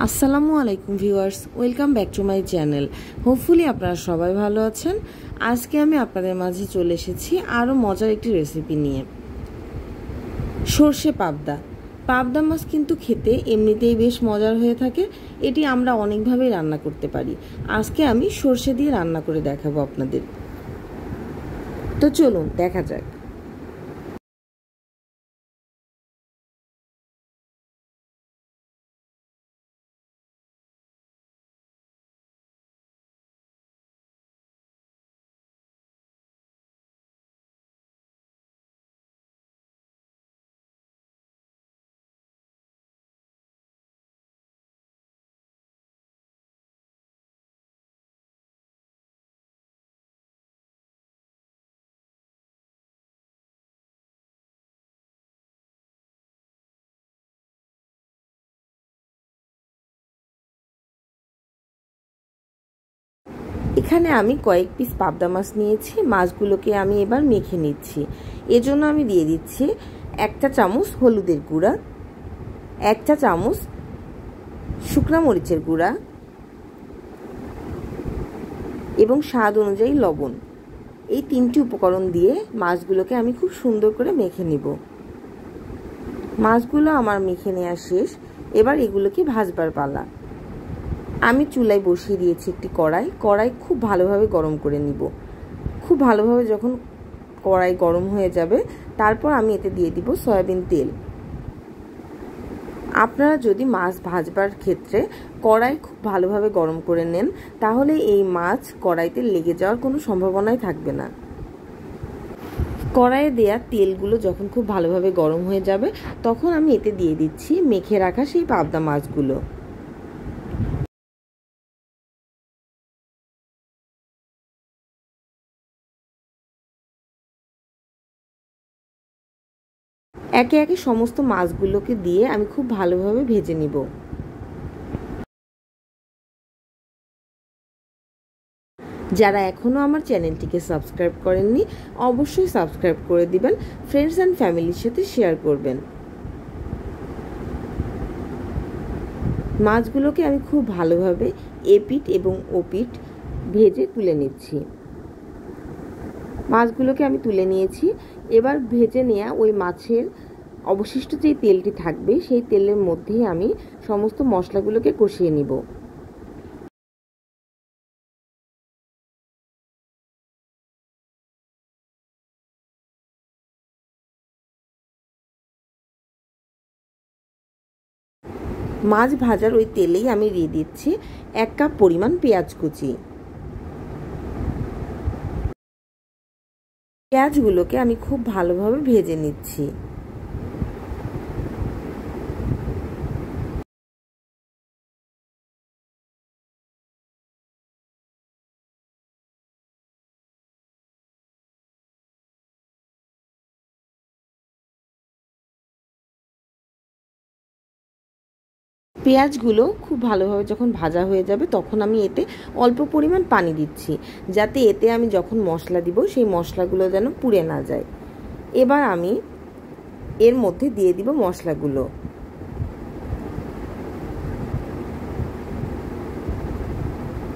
আসসালামু আলাইকুম viewers, welcome back to my channel. Hopefully আপনারা সবাই ভালো আছেন। আজকে আমি আপনাদের মাঝে চলে এসেছি আরও মজার একটি রেসিপি নিয়ে। সর্ষে পাবদা। পাবদা মাছ কিন্তু খেতে এমনিতেই বেশ মজার হয়ে থাকে। এটি আমরা অনেকভাবেই রান্না করতে পারি। আজকে আমি সর্ষে দিয়ে রান্না করে দেখাবো আপনাদের। তো চলুন দেখা যাক। এখানে আমি কয়েক পিস পাবদা মাছ নিয়েছি। মাছগুলোকে আমি এবার মেখে নিচ্ছি। এজন্য আমি দিয়ে দিচ্ছি 1 চা চামচ হলুদের গুঁড়া, 1 চা চামচ শুকনা মরিচের গুঁড়া এবং স্বাদ অনুযায়ী লবণ। এই 3টি উপকরণ দিয়ে মাছগুলোকে আমি খুব সুন্দর করে মেখে নিব। মাছগুলো আমার মেখে নেওয়া শেষ। এবার এগুলোকে ভাজবার পালা। আমি চুলায় বসিয়ে দিয়েছি একটি কড়াই খুব ভালোভাবে গরম করে নিব। খুব ভালোভাবে যখন কড়াই গরম হয়ে যাবে, তারপর আমি এতে দিয়ে দিব সয়াবিন তেল। আপনারা যদি মাছ ভাজবার ক্ষেত্রে কড়াই খুব ভালোভাবে গরম করে নেন, তাহলে এই মাছ কড়াইতে লেগে যাওয়ার কোনো সম্ভাবনাই থাকবে না। কড়াইয়ে দেয়া তেলগুলো যখন খুব ভালোভাবে গরম হয়ে যাবে, তখন আমি এতে দিয়ে দিচ্ছি মেখে রাখা সেই পাবদা মাছগুলো। একে একে সমস্ত মাছগুলোকে দিয়ে আমি খুব ভালোভাবে ভেজে নিব। যারা এখনও আমার চ্যানেলটিকে সাবস্ক্রাইব করেননি, অবশ্যই সাবস্ক্রাইব করে দিবেন। ফ্রেন্ডস অ্যান্ড ফ্যামিলির সাথে শেয়ার করবেন। মাছগুলোকে আমি খুব ভালোভাবে এপিঠ এবং ওপিঠ ভেজে তুলে নিচ্ছি। মাছগুলোকে আমি তুলে নিয়েছি। এবার ভেজে নেওয়া ওই মাছের অবশিষ্ট যে তেলটি থাকবে, সেই তেলের মধ্যেই আমি সমস্ত মশলাগুলোকে কষিয়ে নিব। মাছ ভাজার ওই তেলেই আমি দিয়ে দিচ্ছি 1 কাপ পরিমাণ পেঁয়াজ কুচি। পেঁয়াজগুলোকে আমি খুব ভালোভাবে ভেজে নিচ্ছি। পেঁয়াজগুলো খুব ভালোভাবে যখন ভাজা হয়ে যাবে, তখন আমি এতে অল্প পরিমাণ পানি দিচ্ছি, যাতে এতে আমি যখন মশলা দিব সেই মশলাগুলো যেন পুড়ে না যায়। এবার আমি এর মধ্যে দিয়ে দিব মশলাগুলো।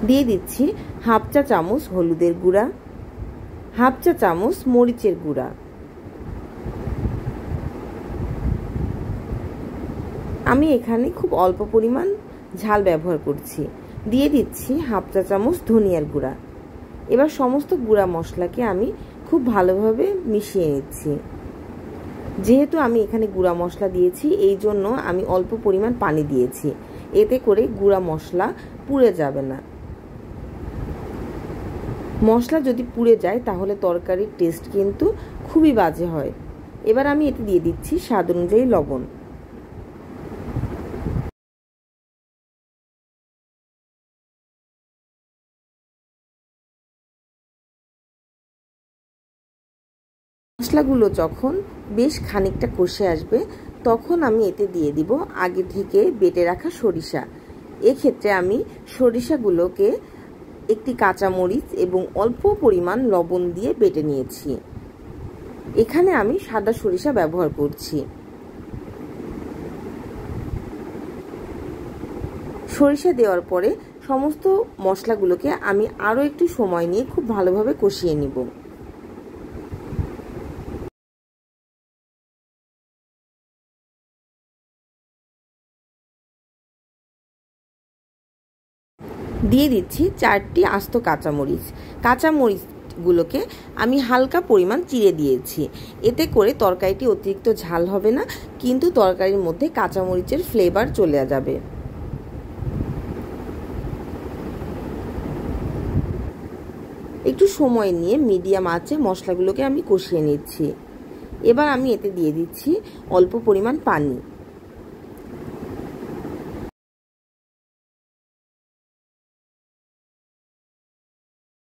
দিয়ে দিচ্ছি 1/2 চা চামচ হলুদের গুঁড়া, 1/2 চা চামচ মরিচের গুঁড়া। আমি এখানে খুব অল্প পরিমাণ ঝাল ব্যবহার করছি। দিয়ে দিচ্ছি 1/2 চা চামচ ধনিয়ার গুঁড়া। এবার সমস্ত গুঁড়া মশলাকে আমি খুব ভালোভাবে মিশিয়ে নিচ্ছি। যেহেতু আমি এখানে গুঁড়া মশলা দিয়েছি, এই জন্য আমি অল্প পরিমাণ পানি দিয়েছি। এতে করে গুঁড়া মশলা পুড়ে যাবে না। মশলা যদি পুড়ে যায়, তাহলে তরকারির টেস্ট কিন্তু খুবই বাজে হয়। এবার আমি এতে দিয়ে দিচ্ছি স্বাদ অনুযায়ী লবণ। মশলাগুলো যখন বেশ খানিকটা কষে আসবে, তখন আমি এতে দিয়ে দিব আগে থেকে বেটে রাখা সরিষা। এক্ষেত্রে আমি সরিষাগুলোকে একটি কাঁচামরিচ এবং অল্প পরিমাণ লবণ দিয়ে বেটে নিয়েছি। এখানে আমি সাদা সরিষা ব্যবহার করছি। সরিষা দেওয়ার পরে সমস্ত মশলাগুলোকে আমি আরও একটু সময় নিয়ে খুব ভালোভাবে কষিয়ে নিব। দিয়ে দিচ্ছি 4টি আস্ত কাঁচামরিচ। কাঁচামরিচগুলোকে আমি হালকা পরিমাণ চিড়ে দিয়েছি। এতে করে তরকারিটি অতিরিক্ত ঝাল হবে না, কিন্তু তরকারির মধ্যে কাঁচামরিচের ফ্লেভার চলে যাবে। একটু সময় নিয়ে মিডিয়াম আঁচে মশলাগুলোকে আমি কষিয়ে নিচ্ছি। এবার আমি এতে দিয়ে দিচ্ছি অল্প পরিমাণ পানি।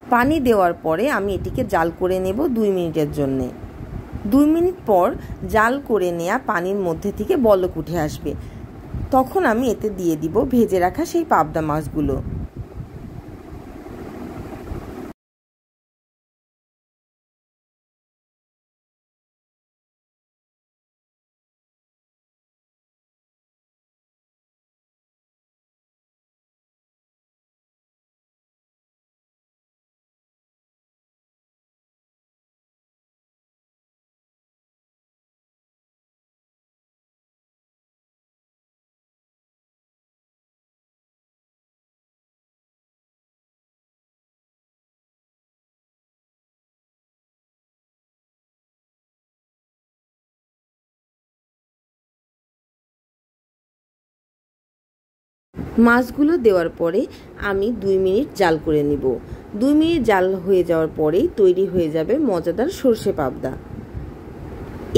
পানি দেওয়ার পরে আমি এটিকে জাল করে নেব 2 মিনিটের জন্যে। 2 মিনিট পর জাল করে নেওয়া পানির মধ্যে থেকে বলক উঠে আসবে। তখন আমি এতে দিয়ে দিব ভেজে রাখা সেই পাবদা মাছগুলো। মাছগুলো দেওয়ার পরে আমি 2 মিনিট জাল করে নিব। 2 মিনিট জাল হয়ে যাওয়ার পরেই তৈরি হয়ে যাবে মজাদার সরষে পাবদা।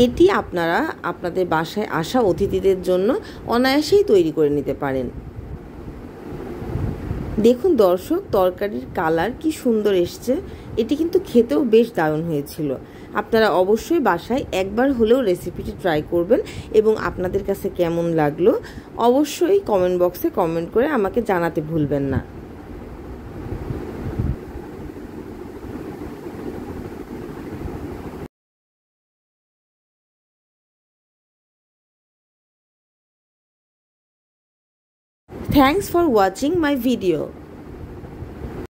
এটি আপনারা আপনাদের বাসায় আসা অতিথিদের জন্য অনায়াসেই তৈরি করে নিতে পারেন। দেখুন দর্শক, তরকারির কালার কি সুন্দর এসছে। এটি কিন্তু খেতেও বেশ দারুণ হয়েছিল। আপনারা অবশ্যই বাসায় একবার হলেও রেসিপিটি ট্রাই করবেন এবং আপনাদের কাছে কেমন লাগলো অবশ্যই কমেন্ট বক্সে কমেন্ট করে আমাকে জানাতে ভুলবেন না। Thanks for watching my video.